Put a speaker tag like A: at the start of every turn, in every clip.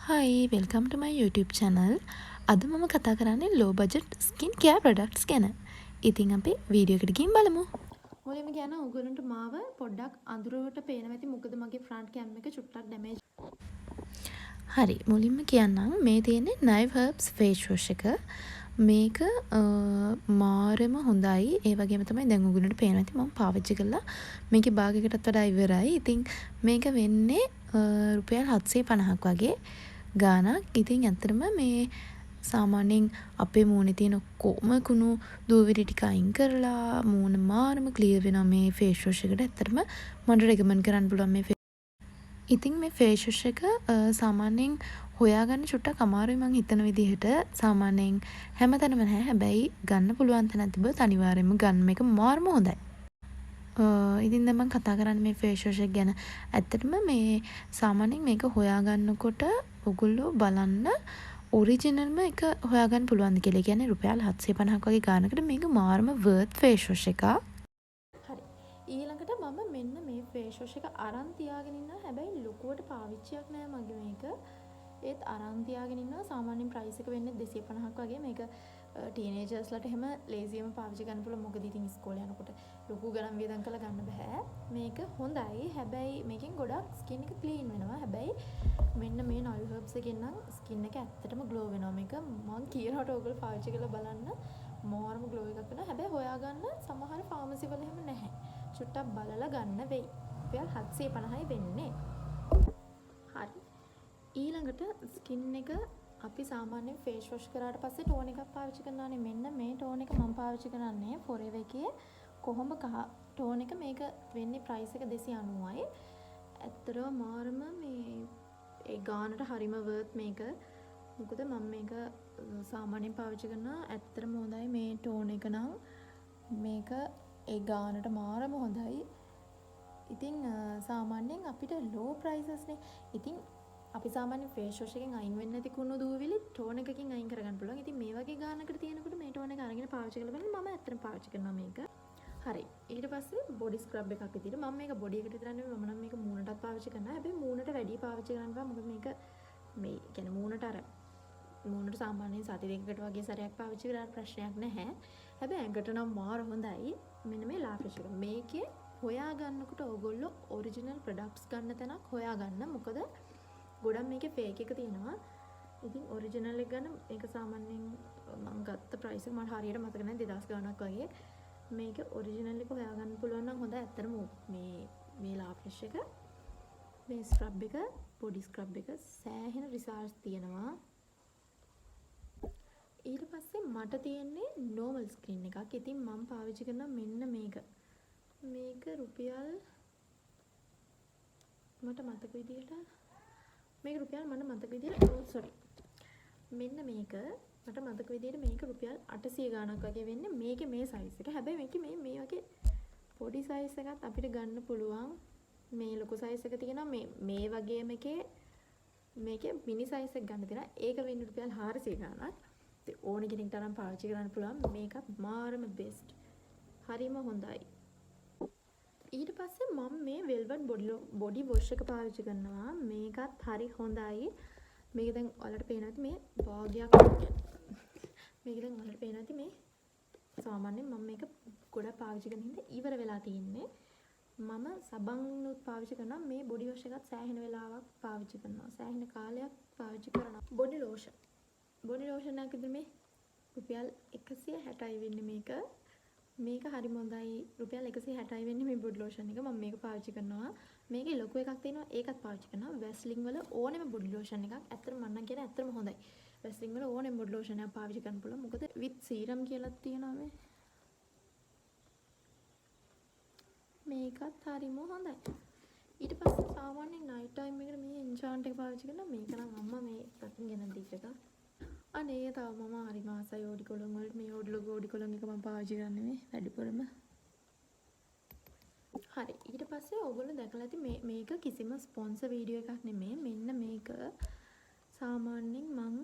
A: Hi, welcome to my YouTube channel. අද මම කතා කරන්නේ low budget skin care products ගැන. ඉතින් අපි වීඩියෝ එකට ගිහින් බලමු.
B: මුලින්ම කියන ඔයගොල්ලන්ට මාව පොඩ්ඩක් අඳුරට පේනවා ඇති මොකද මගේ ෆ්‍රන්ට් කැම් එක චුට්ටක් ඩැමේජ්.
A: හරි, මුලින්ම කියන්නම් මේ තියෙන්නේ Nive Herbs face wash එක. මේක මාරම හොඳයි. ඒ වගේම තමයි දැන් ඔයගොල්ලන්ට පේනවා ඇති මම පාවිච්චි කළා. මේකේ භාගයකටත් වඩා ඉවරයි. ඉතින් මේක වෙන්නේ රුපියල් 750ක් වගේ ගානක්. ඉතින් ඇත්තටම මේ සාමාන්‍යයෙන් අපේ මූණේ තියෙන ඔක්කොම කුණු දූවිලි ටික අයින් කරලා මූණ මාරම ක්ලියර් වෙනවා මේ ෆේස් වොෂ් එකට. ඇත්තටම මට රෙකමන්ඩ් කරන්න පුළුවන් මේ ඉතින් මේ ෆේස් වොෂ් එක සාමාන්‍යයෙන් හොයාගන්න චුට්ටක් අමාරුයි මං හිතන විදිහට. සාමාන්‍යයෙන් හැමතැනම නැහැ. හැබැයි ගන්න පුළුවන් තැනක් තිබ්බොත් අනිවාර්යයෙන්ම ගන්න එක මාරම හොඳයි. ඉතින් දැන් මම කතා කරන්නේ මේ ෆේස් වොෂ් එක ගැන. ඇත්තටම මේ සාමාන්‍යයෙන් මේක හොයාගන්නකොට ඔගොල්ලෝ බලන්න ඔරිජිනල්ම එක හොයාගන්න පුළුවන්ද කියලා. ඒ කියන්නේ රුපියල් 750ක් වගේ ගානකට මේක මාරම වර්ත් ෆේස් වොෂ් එකක්.
B: හරි. ඊළඟට මම මෙන්න මේ ෆේස් වොෂ් එක අරන් තියාගෙන ඉන්නවා. හැබැයි ලොකුවට පාවිච්චියක් නෑ මගේ මේක. ඒත් අරන් තියාගෙන ඉන්නවා. සාමාන්‍යයෙන් ප්‍රයිස් එක වෙන්නේ 250ක් වගේ. මේක ටීනේජර්ස්ලට එහෙම ලේසියම පාවිච්චි කරන්න පුළුවන්. මොකද ඉතින් ඉස්කෝලේ යනකොට ලොකු ගණන් වියදම් කරලා ගන්න බෑ. මේක හොඳයි. හැබැයි මේකෙන් ගොඩක් ස්කින් එක ක්ලීන් වෙනවා. හැබැයි මෙන්න මේ Nive Herbs එකෙන් නම් ස්කින් එක ඇත්තටම ග්ලෝ වෙනවා. මේක මම කියනකොට ඔයගොල්ලෝ පාවිච්චි කරලා බලන්න මාරම ග්ලෝ එකක් වෙනවා. හැබැයි හොයාගන්න සමහර ෆාමසි වල එහෙම නැහැ. චුට්ටක් බලලා ගන්න වෙයි. රුපියල් 750යි වෙන්නේ. හරි. ඊළඟට ස්කින් එක අපි සාමාන්‍යයෙන් ෆේස් වොෂ් කරාට පස්සේ ටෝන් එකක් පාවිච්චි කරනවානේ. මෙන්න මේ ටෝන් එක මම පාවිච්චි කරන්නේ Forever එකේ කොහොඹ කහ ටෝන් එක. මේක වෙන්නේ ප්‍රයිස් එක 290යි. ඇත්තටම මාරම මේ ඒ ගානට හරිම වර්ත් මේක. මොකද මම මේක සාමාන්‍යයෙන් පාවිච්චි කරනවා. ඇත්තටම හොඳයි මේ ටෝන් එක නම්. මේක ඒ ගානට මාරම හොඳයි. ඉතින් සාමාන්‍යයෙන් අපිට ලෝ ප්‍රයිසස්නේ. ඉතින් අපි සාමාන්‍යයෙන් ෆේස් වොෂ් එකෙන් අයින් වෙන්නේ නැති කුණු දූවිලි ටෝන් එකකින් අයින් කරගන්න පුළුවන්. ඉතින් මේ වගේ ගානකට තියෙනකොට මේ ටෝන් එක අරගෙන පාවිච්චි කරලා බලන්න. මම ඇත්තටම පාවිච්චි කරනවා මේක. හරි. ඊට පස්සේ බොඩි ස්ක්‍රබ් එකක් විදියට මම මේක බොඩි එකට විතරක් නෙමෙයි මම නම් මේක මූණටත් පාවිච්චි කරනවා. හැබැයි මූණට වැඩි පාවිච්චි කරන්න බෑ. මොකද මේක මේ කියන්නේ මූණට සාමාන්‍යයෙන් සති දෙකකට වගේ සැරයක් පාවිච්චි කරලා ප්‍රශ්නයක් නැහැ. හැබැයි ඇඟට නම් මාර හොඳයි. මෙන්න මේ ලාෆ්‍රෙෂ් එක. මේකේ හොයාගන්නකොට ඕගොල්ලෝ ඔරිජිනල් ප්‍රොඩක්ට්ස් ගන්න තැනක් හොයාගන්න. මොකද ගොඩක් මේකේ ෆේක් එක තියෙනවා. ඉතින් ඔරිජිනල් එක ගන්න මේක සාමාන්‍යයෙන් මම ගත්ත ප්‍රයිස් එක මට හරියට මතක නැහැ 2000 ගාණක් වගේ. මේක ඔරිජිනල් එක හොයාගන්න පුළුවන් නම් හොඳයි. ඇත්තටම මේ ලාෆ්‍රෙෂ් එක මේ ස්ක්‍රබ් එක බොඩි ස්ක්‍රබ් එක සෑහෙන රිසල්ට්ස් තියෙනවා. ඊට පස්සේ මට තියෙන්නේ normal skin එකක්. ඉතින් මම පාවිච්චි කරන මෙන්න මේක. මේක රුපියල් මට මතක විදියට මෙන්න මේක මට මතක විදියට මේක රුපියල් 800 ගාණක් වගේ වෙන්නේ. මේකේ මේ සයිස් එක. හැබැයි මේකේ මේ වගේ පොඩි සයිස් එකක් අපිට ගන්න පුළුවන්. මේ ලොකු සයිස් එක තියෙනවා. මේ වගේම මේකේ මිනි සයිස් එක ගන්න තියෙනවා. ඒක වෙන්නේ රුපියල් 400 ගාණක්. ඉතින් ඕන කෙනෙක්ට අරන් පාවිච්චි කරන්න පුළුවන්. මේකත් මාරම බෙස්ට්. හරිම හොඳයි. ඊට පස්සේ මම මේ වෙල්වට් බොඩි වොෂ් එක පාවිච්චි කරනවා. මේකත් හරි හොඳයි. මේක දැන් ඔයාලට පේනවා ඇති මේ භාගයක් මේක දැන් ඔයාලට පේනවා ඇති මේ සාමාන්‍යයෙන් මම මේක ගොඩක් පාවිච්චි කරන හින්දා ඉවර වෙලා තියෙන්නේ. මම සබන්නුත් පාවිච්චි කරනවා. මේ බොඩි වොෂ් එකත් සෑහෙන වෙලාවක් පාවිච්චි කරනවා. සෑහෙන කාලයක් පාවිච්චි කරනවා. බොඩි ලෝෂන් එකක් විතර මේ රුපියල් 160යි වෙන්නේ මේක. මේක හරිම හොඳයි. රුපියල් 160යි වෙන්නේ මේ බොඩි ලෝෂන් එක. මම මේක පාවිච්චි කරනවා. මේකේ ලොකු එකක් තියෙනවා. ඒකත් පාවිච්චි කරනවා. වැස්ලින් වල ඕනෙම බොඩි ලෝෂන් එකක්. ඇත්තටම මම නම් කියන්නේ ඇත්තටම හොඳයි. වැස්ලින් වල ඕනෙම බොඩි ලෝෂන් එකක් පාවිච්චි කරන්න පුළුවන්. මොකද with serum කියලා තියෙනවා මේ. මේකත් හරිම හොඳයි. ඊට පස්සේ සාමාන්‍යයෙන් night time එකට මේ enchant එක පාවිච්චි කරනවා. මේක නම් අම්මා මේ රටින් ගෙනත් දීප එකක්. අනේ තව මම හරි මාසයි ඕඩි කොලොන් වලට මේ ඕඩි කොලොන් එක මම පාවිච්චි කරන්නේ මේ වැඩිපුරම. හරි. ඊට පස්සේ ඕගොල්ලෝ දැකලා ඇති මේක කිසිම ස්පොන්සර් වීඩියෝ එකක් නෙමෙයි. මෙන්න මේක සාමාන්‍යයෙන් මම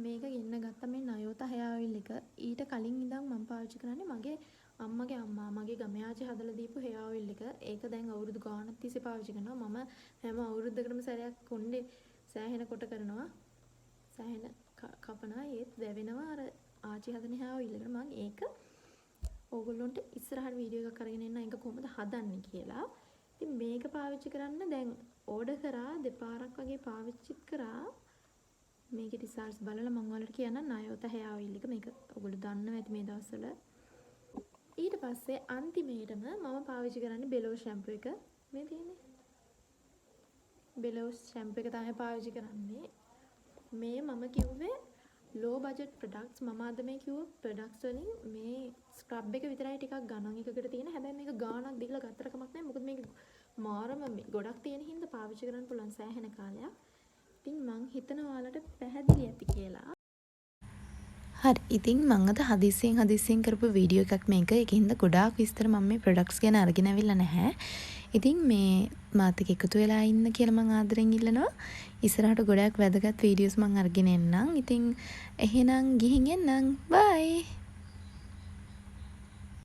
B: මේක ගෙන්න ගත්ත මේ නයෝතා hair oil එක. ඊට කලින් ඉඳන් මම පාවිච්චි කරන්නේ මගේ අම්මගේ අම්මා මගේ ගමයාචි හදලා දීපු hair oil එක. ඒක දැන් අවුරුදු ගාණක් තිස්සේ පාවිච්චි කරනවා. මම හැම අවුරුද්දකටම සැරයක් කොණ්ඩේ සෑහෙන කොට කරනවා. සෑහෙන කපනවා. ඒත් වැවෙනවා. අර ආචි හදන හැව ඉල්ලගෙන මම ඒක ඕගොල්ලොන්ට ඉස්සරහට වීඩියෝ එකක් අරගෙන එන්න ඒක කොහොමද හදන්නේ කියලා. ඉතින් මේක පාවිච්චි කරන්න දැන් ඕඩර් කරා දෙපාරක් වගේ පාවිච්චිත් කරා. මේකේ රිසල්ට්ස් බලලා මම ඔයාලට කියන්නම් නයෝත hair oil එක මේක ඔයගොල්ලෝ දන්නවා ඇති මේ දවස්වල. ඊට පස්සේ අන්තිමේටම මම පාවිච්චි කරන්නේ බෙලෝ ෂැම්පූ එක. මේ තියෙන්නේ. බෙලෝ ෂැම්පූ එක තමයි පාවිච්චි කරන්නේ. මේ මම කිව්වේ low budget products. මම අද මේ කිව්ව products වලින් මේ ස්ක්‍රබ් එක විතරයි ටිකක් ගණන් එකකට තියෙන. හැබැයි මේක ගාණක් දීලා ගත්තට කමක් නැහැ. මොකද මේක මාරම ගොඩක් තියෙන හින්දා පාවිච්චි කරන්න පුළුවන් සෑහෙන කාලයක්. ඉතින් මං හිතනවා ඔයාලට පැහැදිලි ඇති කියලා.
A: හරි. ඉතින් මම අද හදිස්සියෙන් කරපු වීඩියෝ එකක් මේක. ඒකින්ද ගොඩාක් විස්තර මම මේ ප්‍රොඩක්ට්ස් ගැන අරගෙන අවිල්ලා නැහැ. ඉතින් මේ මාත් එක්ක එකතු වෙලා ඉන්න කියලා මම ආදරෙන් ඉල්ලනවා. ඉස්සරහට ගොඩාක් වැදගත් වීඩියෝස් මම අරගෙන එන්නම්. ඉතින් එහෙනම් ගිහින් එන්නම්. බයි.